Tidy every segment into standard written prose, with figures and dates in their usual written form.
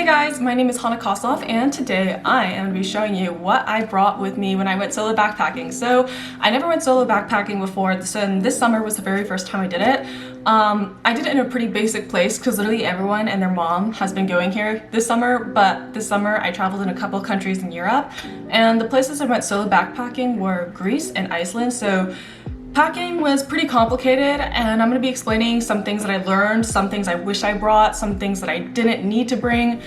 Hey guys, my name is Hannah Kosloff and today I am going to be showing you what I brought with me when I went solo backpacking. So I never went solo backpacking before, so this summer was the very first time I did it. I did it in a pretty basic place because literally everyone and their mom has been going here this summer, but this summer I traveled in a couple countries in Europe, and the places I went solo backpacking were Greece and Iceland. So packing was pretty complicated, and I'm going to be explaining some things that I learned, some things I wish I brought, some things that I didn't need to bring,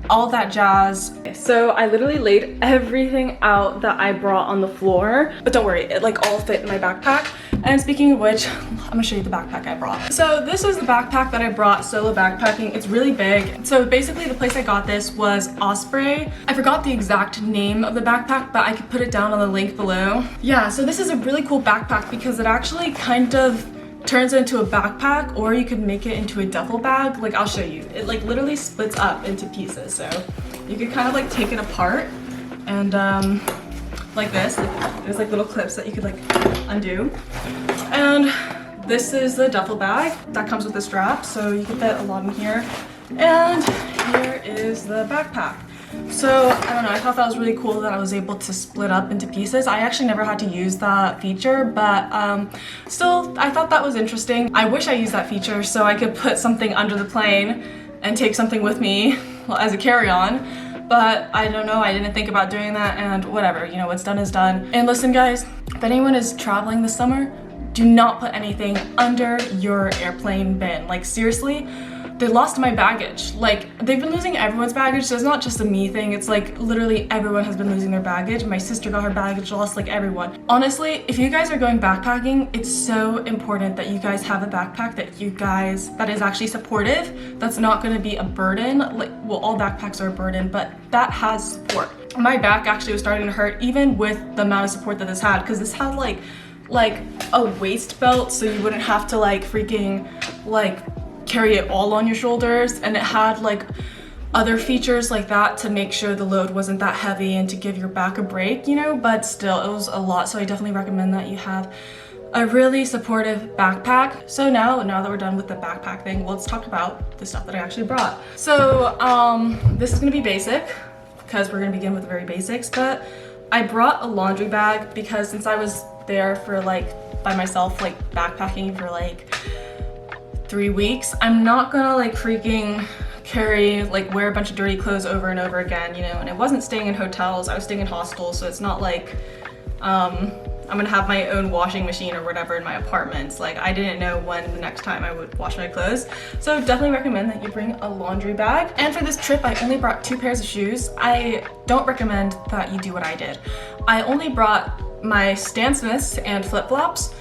all that jazz. So I literally laid everything out that I brought on the floor, but don't worry, it like all fit in my backpack. And speaking of which, I'm gonna show you the backpack I brought. So this is the backpack that I brought solo backpacking. It's really big. So basically the place I got this was Osprey. I forgot the exact name of the backpack, but I could put it down on the link below. Yeah, so this is a really cool backpack because it actually kind of turns into a backpack, or you could make it into a duffel bag. Like, I'll show you. It like literally splits up into pieces. So you could kind of like take it apart and like this. There's like little clips that you could like undo. And this is the duffel bag that comes with the strap, so you can fit a lot in here. And here is the backpack. So I don't know, I thought that was really cool that I was able to split up into pieces. I actually never had to use that feature, but still, I thought that was interesting. I wish I used that feature so I could put something under the plane and take something with me, well, as a carry-on. But I don't know, I didn't think about doing that, and whatever, you know, what's done is done. And listen guys, if anyone is traveling this summer, do not put anything under your airplane bin. Like seriously, they lost my baggage. Like, they've been losing everyone's baggage, so it's not just a me thing, it's like literally everyone has been losing their baggage. My sister got her baggage lost, like everyone. Honestly, if you guys are going backpacking, it's so important that you guys have a backpack that is actually supportive, that's not gonna be a burden. Like, well, all backpacks are a burden, but that has support. My back actually was starting to hurt even with the amount of support that this had, because this had like a waist belt, so you wouldn't have to like freaking like carry it all on your shoulders, and it had like other features like that to make sure the load wasn't that heavy and to give your back a break, you know, but still it was a lot. So I definitely recommend that you have a really supportive backpack. So now that we're done with the backpack thing, let's talk about the stuff that I actually brought. So this is gonna be basic because we're gonna begin with the very basics, but I brought a laundry bag because since I was there for like by myself, like backpacking for like 3 weeks, I'm not gonna like freaking wear a bunch of dirty clothes over and over again, you know. And I wasn't staying in hotels, I was staying in hostels, so it's not like I'm gonna have my own washing machine or whatever in my apartments. Like, I didn't know when the next time I would wash my clothes, so definitely recommend that you bring a laundry bag. And for this trip I only brought 2 pairs of shoes. I don't recommend that you do what I did. I only brought my Stan Smiths and flip-flops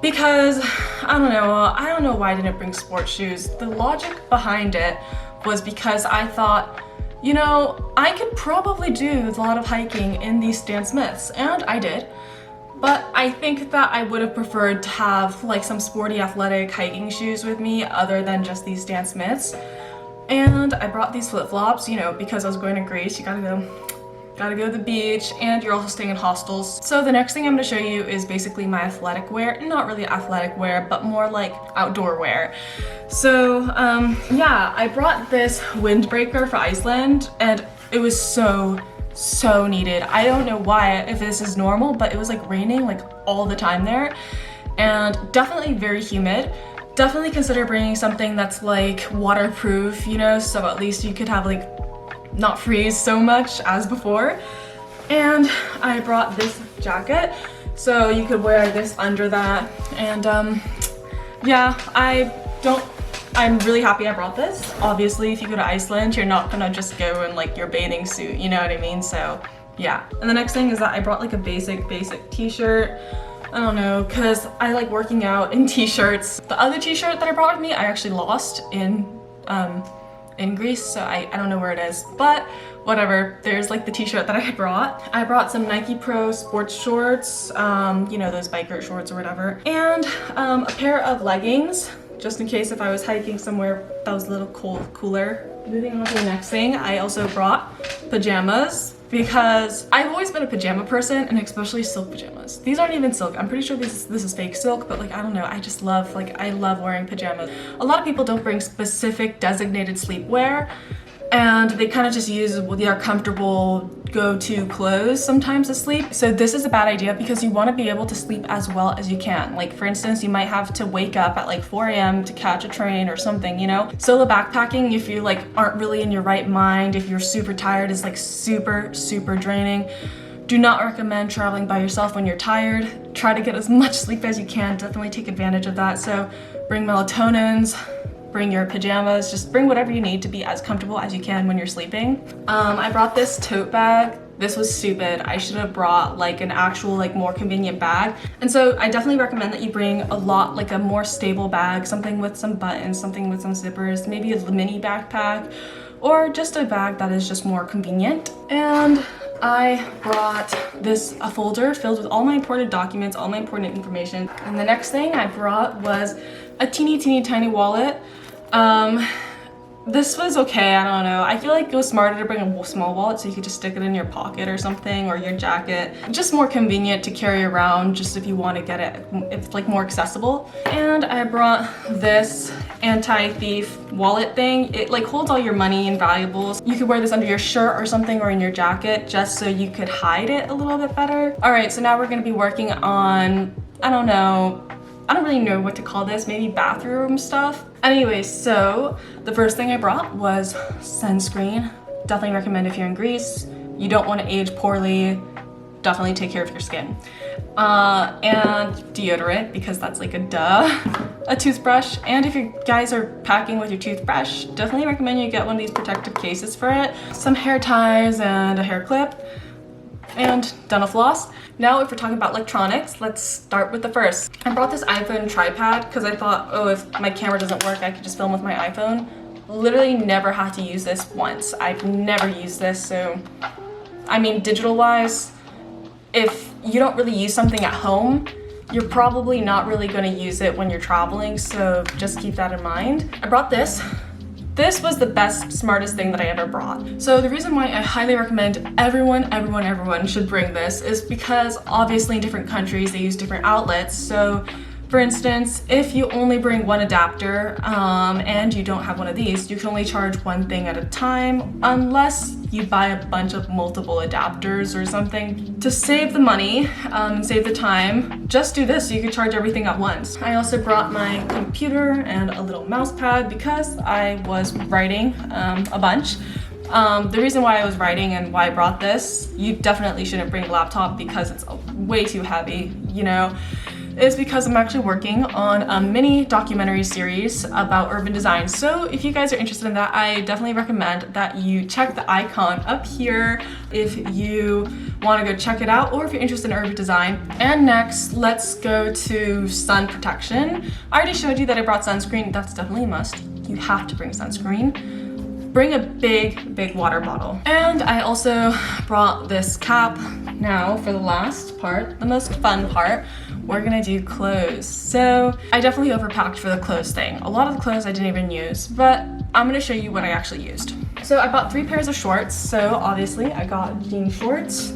because I don't know why I didn't bring sports shoes. The logic behind it was because I thought, you know, I could probably do a lot of hiking in these Stan Smiths, and I did. But I think that I would have preferred to have like some sporty athletic hiking shoes with me other than just these Stan Smiths. And I brought these flip-flops, you know, because I was going to Greece, you gotta go to the beach, and you're also staying in hostels. So the next thing I'm going to show you is basically my athletic wear. Not really athletic wear, but more like outdoor wear. So yeah, I brought this windbreaker for Iceland, and it was so needed. I don't know why, if this is normal, but it was like raining like all the time there, and definitely very humid. Definitely consider bringing something that's like waterproof, you know, so at least you could have like not freeze so much as before. And I brought this jacket so you could wear this under that. And yeah, I'm really happy I brought this. Obviously, if you go to Iceland, you're not gonna just go in like your bathing suit, you know what I mean? So yeah. And the next thing is that I brought like a basic t-shirt. I don't know, because I like working out in t-shirts. The other t-shirt that I brought with me, I actually lost in Greece, so I don't know where it is, but whatever. There's like the t-shirt that I brought. I brought some Nike Pro sports shorts, you know, those biker shorts or whatever, and a pair of leggings, just in case if I was hiking somewhere that was a little cooler. Moving on to the next thing, I also brought pajamas because I've always been a pajama person, and especially silk pajamas. These aren't even silk. I'm pretty sure this is fake silk, but like, I don't know. I just love, like, I love wearing pajamas. A lot of people don't bring specific designated sleepwear, and they kind of just use their comfortable go-to clothes sometimes to sleep. So this is a bad idea because you want to be able to sleep as well as you can. Like for instance, you might have to wake up at like 4 a.m. to catch a train or something, you know? Solo backpacking, if you like aren't really in your right mind, if you're super tired, is like super draining. Do not recommend traveling by yourself when you're tired. Try to get as much sleep as you can. Definitely take advantage of that. So bring melatonins, bring your pajamas, just bring whatever you need to be as comfortable as you can when you're sleeping. I brought this tote bag. This was stupid. I should have brought like an actual like more convenient bag. And so I definitely recommend that you bring a lot, like a more stable bag, something with some buttons, something with some zippers, maybe a mini backpack, or just a bag that is just more convenient. And I brought a folder filled with all my important documents, all my important information. And the next thing I brought was a teeny tiny wallet. This was okay, I don't know. I feel like it was smarter to bring a small wallet so you could just stick it in your pocket or something, or your jacket. Just more convenient to carry around, just if you want to get it, it's like more accessible. And I brought this anti-thief wallet thing. It like holds all your money and valuables. You could wear this under your shirt or something, or in your jacket, just so you could hide it a little bit better. All right, so now we're gonna be working on, I don't really know what to call this, maybe bathroom stuff. Anyway, so the first thing I brought was sunscreen. Definitely recommend if you're in Greece, you don't want to age poorly, definitely take care of your skin. And deodorant, because that's like a duh. A toothbrush, and if you guys are packing with your toothbrush, definitely recommend you get one of these protective cases for it. Some hair ties and a hair clip, and dental floss. Now if we're talking about electronics, let's start with the first. I brought this iPhone tripod because I thought, oh, if my camera doesn't work, I could just film with my iPhone. Literally never had to use this once. I've never used this, so I mean, digital wise, if you don't really use something at home, you're probably not really going to use it when you're traveling, so just keep that in mind. I brought this. This was the best, smartest thing that I ever brought. So the reason why I highly recommend everyone should bring this is because obviously in different countries they use different outlets. So for instance, if you only bring one adapter and you don't have one of these, you can only charge one thing at a time unless you buy a bunch of multiple adapters or something. To save the money and save the time, just do this so you can charge everything at once. I also brought my computer and a little mouse pad because I was writing a bunch. The reason why I was writing and why I brought this, you definitely shouldn't bring a laptop because it's way too heavy, you know, is because I'm actually working on a mini documentary series about urban design. So if you guys are interested in that, I definitely recommend that you check the icon up here if you want to go check it out, or if you're interested in urban design. And next, let's go to sun protection. I already showed you that I brought sunscreen. That's definitely a must. You have to bring sunscreen. Bring a big water bottle. And I also brought this cap. Now for the last part, the most fun part, we're gonna do clothes. So I definitely overpacked for the clothes thing. A lot of the clothes I didn't even use, but I'm gonna show you what I actually used. So I bought 3 pairs of shorts. So obviously I got jean shorts,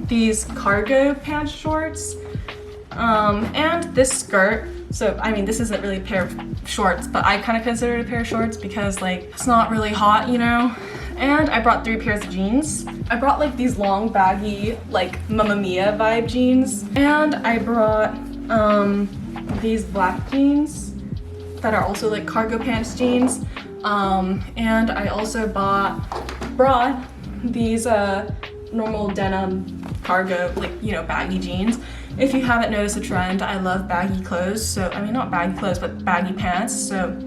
these cargo pants shorts, and this skirt. So, I mean, this isn't really a pair of shorts, but I kind of consider it a pair of shorts because like, it's not really hot, you know? And I brought 3 pairs of jeans. I brought like these long baggy, like Mamma Mia vibe jeans. And I brought these black jeans that are also like cargo pants jeans. And I also brought these normal denim cargo, like, you know, baggy jeans. If you haven't noticed a trend, I love baggy clothes. So, I mean, not baggy clothes, but baggy pants. So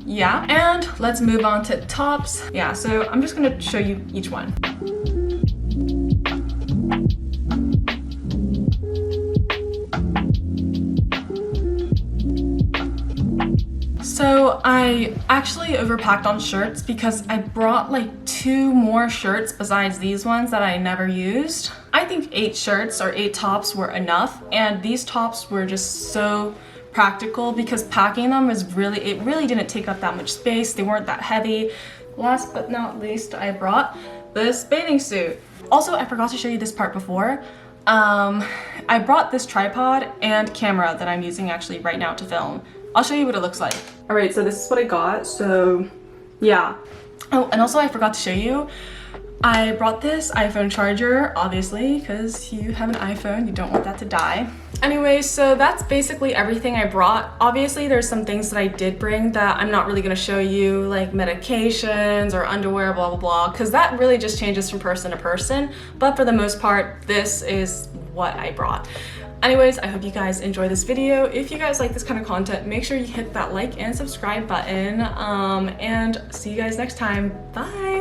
yeah, and let's move on to tops. Yeah, so I'm just gonna show you each one. So I actually overpacked on shirts because I brought like 2 more shirts besides these ones that I never used. I think 8 shirts or 8 tops were enough, and these tops were just so practical because packing them was it really didn't take up that much space. They weren't that heavy. Last but not least, I brought this bathing suit. Also, I forgot to show you this part before. I brought this tripod and camera that I'm using actually right now to film. I'll show you what it looks like. All right, so this is what I got. So Yeah. Oh, and also I forgot to show you, I brought this iPhone charger, obviously, because you have an iPhone, you don't want that to die. Anyway, so that's basically everything I brought. Obviously, there's some things that I did bring that I'm not really gonna show you, like medications or underwear, blah, blah, blah, because that really just changes from person to person. But for the most part, this is what I brought. Anyways, I hope you guys enjoy this video. If you guys like this kind of content, make sure you hit that like and subscribe button, and see you guys next time. Bye.